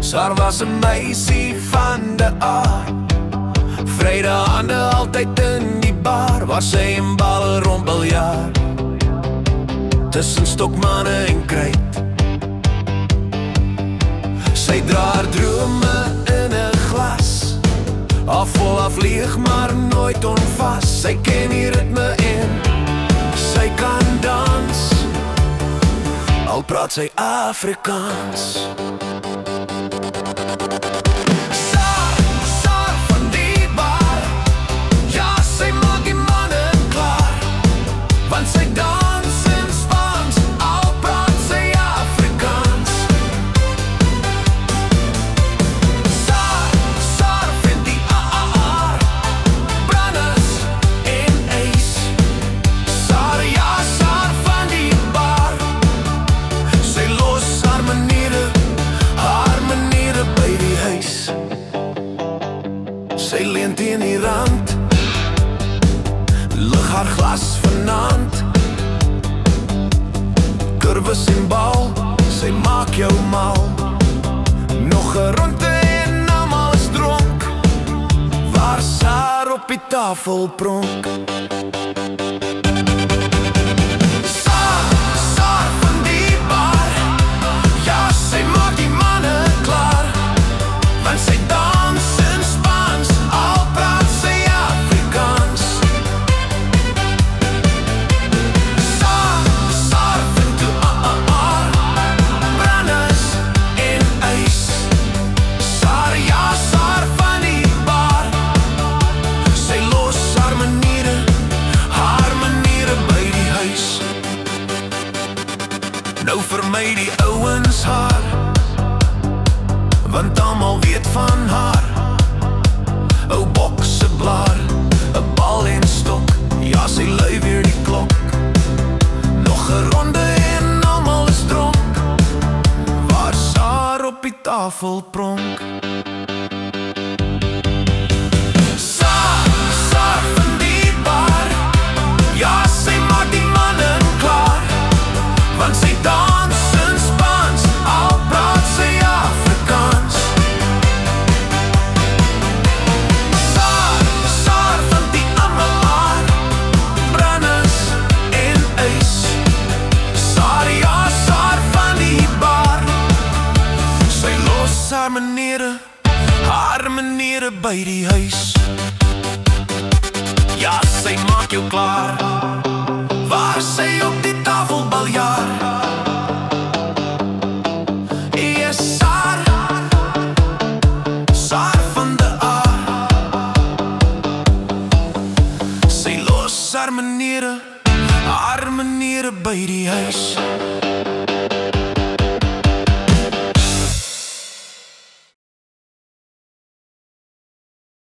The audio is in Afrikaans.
Sar was 'n meisie van de aard, Vrydaande altyd in die bar, waar sy en balle rompeljaar, tussen stokmanne en kruit. Sy dra haar drome in 'n glas, half vol half leeg, maar nooit onvas. Sy ken die ritme en sy kan dans, al praat sy Afrikaans. Sy leun teen die rand, lig haar glas vanaand, kurwes en bal, sy maak jou mal. Nog 'n ronde en almal is dronk, waar Saar op die tafel pronk. Nou vir my die ouens haar, want almal weet van haar. Ou bokse blaar, 'n bal en stok, ja sy lui weer die klok. Nog 'n ronde en almal is dronk, waar Saar op die tafel pronk. Saar van die bar, ja sy maak die mannen klaar, want sy dans in Spaans, al praat sy Afrikaans. Saar van die Amelaar, Branders en ys. Saar, ja, Saar van die bar, sy los haar maniere by die huis. Ja, sy maak jou klaar, waar sy op die tafel baljaar. Saar van de aard, sy los haar maniere by die huis.